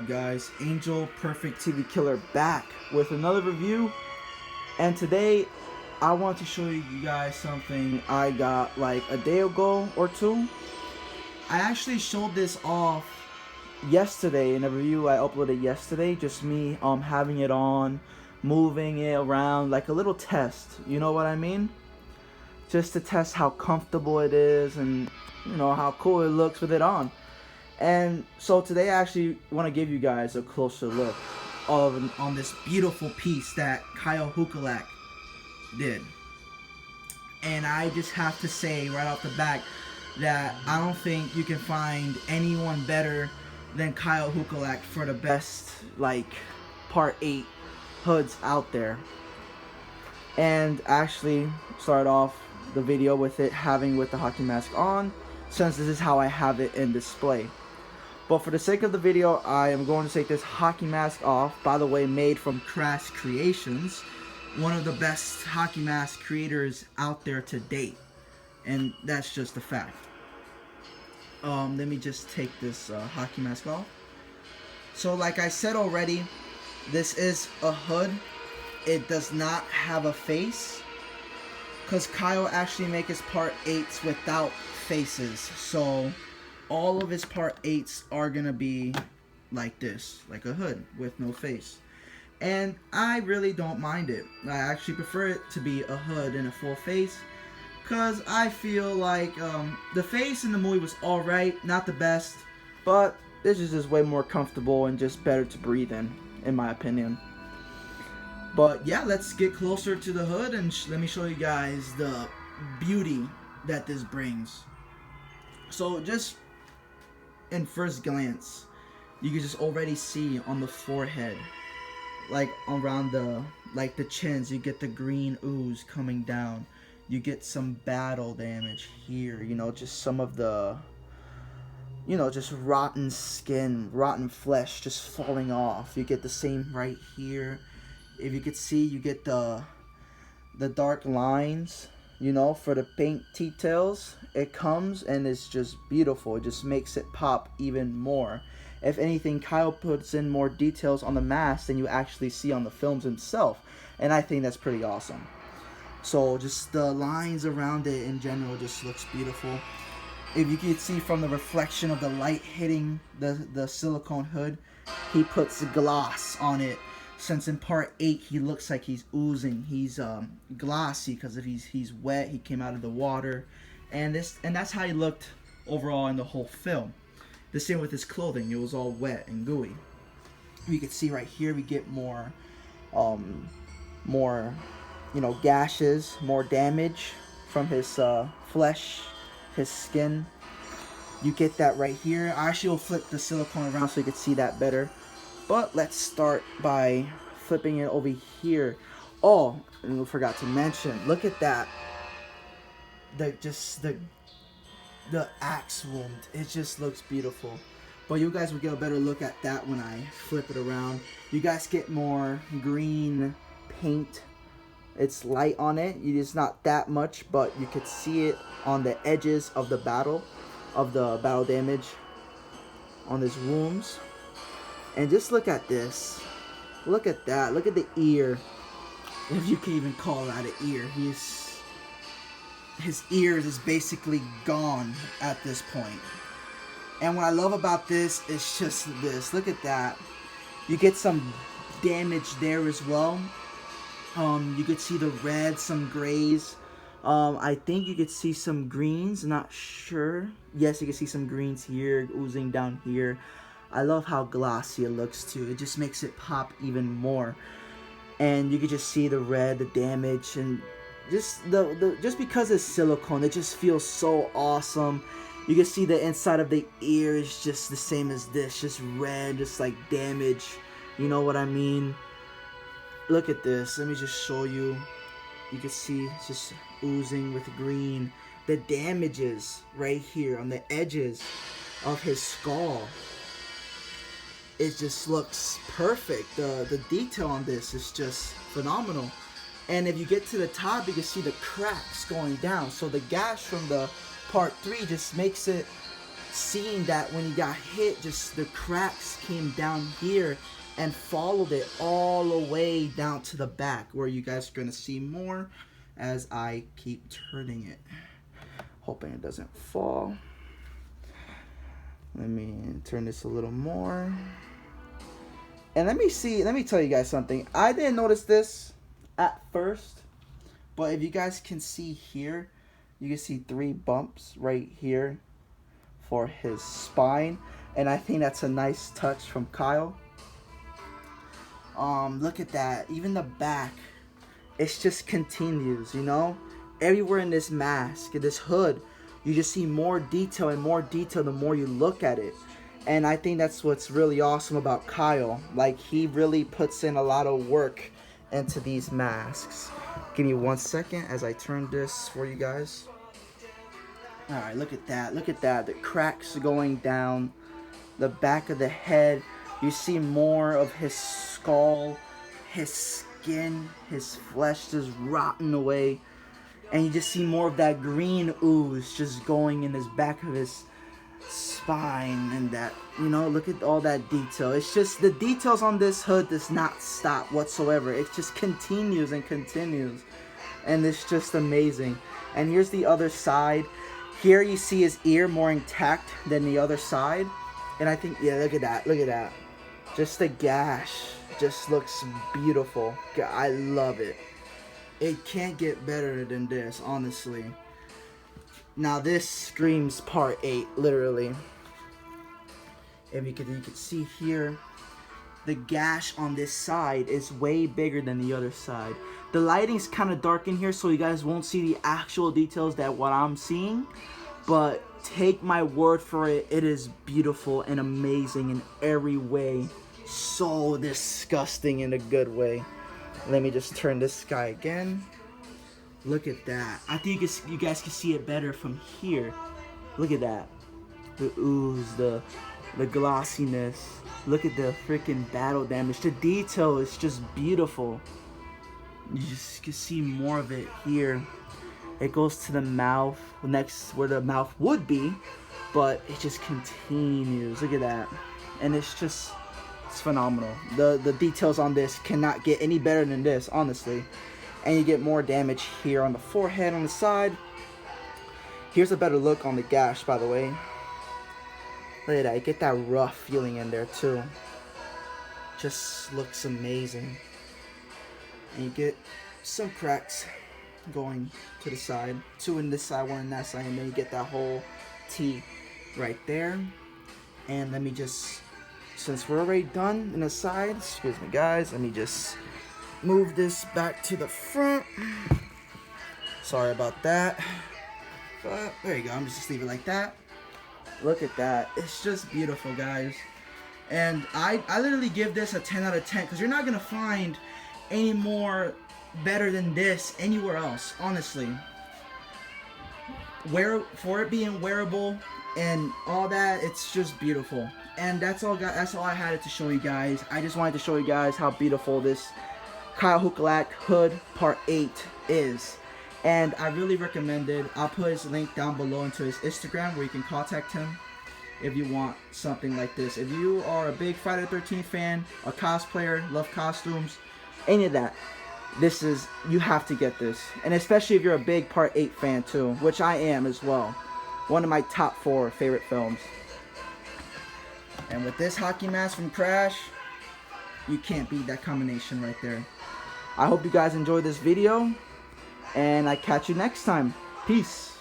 guys? Angel Perfect TV Killer back with another review. And today I want to show you guys something I got like a day ago or two. I actually showed this off yesterday in a review I uploaded yesterday. Just me having it on, moving it around like a little test. You know what I mean? Just to test how comfortable it is and you know how cool it looks with it on. And so today I actually want to give you guys a closer look on this beautiful piece that Kyle Hukulak did. And I just have to say right off the bat that I don't think you can find anyone better than Kyle Hukulak for the best like part 8 hoods out there. And actually start off the video with it having with the hockey mask on, since this is how I have it in display. But for the sake of the video, I am going to take this hockey mask off. By the way, made from Crash Creations, one of the best hockey mask creators out there to date. And that's just a fact. Let me just take this hockey mask off. So like I said already, this is a hood. It does not have a face, because Kyle actually make his part 8s without faces. So all of his part 8s are gonna be like this, like a hood with no face. And I really don't mind it. I actually prefer it to be a hood and a full face, because I feel like the face in the movie was alright, not the best, but this is just way more comfortable and just better to breathe in my opinion. But yeah, let's get closer to the hood and let me show you guys the beauty that this brings. So just in first glance, you can just already see on the forehead, like around the chins, you get the green ooze coming down. You get some battle damage here, you know, just some of the, you know, just rotten skin, rotten flesh just falling off. You get the same right here. If you could see, you get the dark lines, you know, for the paint details. It comes and it's just beautiful. It just makes it pop even more. If anything, Kyle puts in more details on the mask than you actually see on the films himself, and I think that's pretty awesome. So just the lines around it in general just looks beautiful. If you can see from the reflection of the light hitting the silicone hood, he puts gloss on it. Since in part 8 he looks like he's oozing, he's glossy because if he's wet, he came out of the water, and that's how he looked overall in the whole film. The same with his clothing; it was all wet and gooey. You can see right here we get more, you know, gashes, more damage from his flesh, his skin. You get that right here. I actually will flip the silicone around so you can see that better. But let's start by flipping it over here. Oh, and we forgot to mention, look at that. The axe wound. It just looks beautiful. But you guys will get a better look at that when I flip it around. You guys get more green paint. It's light on it. It's not that much, but you could see it on the edges of the battle damage on his wounds. And just look at this. Look at that. Look at the ear. If you can even call that an ear. His ears is basically gone at this point. And what I love about this is just this. Look at that. You get some damage there as well. You could see the red, some grays. I think you could see some greens. Not sure. Yes, you can see some greens here, oozing down here. I love how glossy it looks too. It just makes it pop even more. And you can just see the red, the damage, and just just because it's silicone, it just feels so awesome. You can see the inside of the ear is just the same as this, just red, just like damage. You know what I mean? Look at this. Let me just show you. You can see it's just oozing with green. The damages right here on the edges of his skull. It just looks perfect. The detail on this is just phenomenal. And if you get to the top, you can see the cracks going down. So the gash from the part 3 just makes it seeing that when he got hit, just the cracks came down here and followed it all the way down to the back, where you guys are going to see more as I keep turning it. Hoping it doesn't fall. Let me turn this a little more. And let me tell you guys something. I didn't notice this at first, but if you guys can see here, you can see 3 bumps right here for his spine, and I think that's a nice touch from Kyle. Look at that. Even the back, it just continues, you know? Everywhere in this mask, in this hood, you just see more detail and more detail the more you look at it. And I think that's what's really awesome about Kyle. Like, he really puts in a lot of work into these masks. Give me 1 second as I turn this for you guys. Alright, look at that. Look at that. The cracks going down the back of the head. You see more of his skull, his skin, his flesh just rotting away. And you just see more of that green ooze just going in his back of his spine, and that, you know, look at all that detail. It's just the details on this hood does not stop whatsoever. It just continues and continues, and it's just amazing. And here's the other side. Here you see his ear more intact than the other side, and I think, yeah, look at that, look at that. Just the gash just looks beautiful. I love it. It can't get better than this, honestly. Now this screams part 8, literally. If you could see here, the gash on this side is way bigger than the other side. The lighting's kind of dark in here, so you guys won't see the actual details that what I'm seeing. But take my word for it, it is beautiful and amazing in every way. So disgusting in a good way. Let me just turn this guy again. Look at that. I think you guys can see it better from here. Look at that. The ooze, the glossiness. Look at the freaking battle damage. The detail is just beautiful. You just can see more of it here. It goes to the mouth, next where the mouth would be, but it just continues. Look at that. And it's phenomenal. The details on this cannot get any better than this, honestly. And you get more damage here on the forehead, on the side. Here's a better look on the gash, by the way. Look at that. You get that rough feeling in there too. Just looks amazing. And you get some cracks going to the side. 2 in this side, 1 in that side, and then you get that whole T right there. And let me just, since we're already done in the side, excuse me guys, let me just move this back to the front. Sorry about that. But there you go. I'm just leave it like that. Look at that. It's just beautiful, guys. And I literally give this a 10 out of 10 because you're not gonna find any more better than this anywhere else, honestly. For it being wearable and all that, it's just beautiful. And that's all I had to show you guys. I just wanted to show you guys how beautiful this Kyle Hukalak Hood Part 8 is. And I really recommend it. I'll put his link down below into his Instagram where you can contact him if you want something like this. If you are a big Friday the 13th fan, a cosplayer, love costumes, any of that, you have to get this. And especially if you're a big Part 8 fan too, which I am as well. One of my top 4 favorite films. And with this hockey mask from Crash, you can't beat that combination right there. I hope you guys enjoyed this video, and I catch you next time. Peace.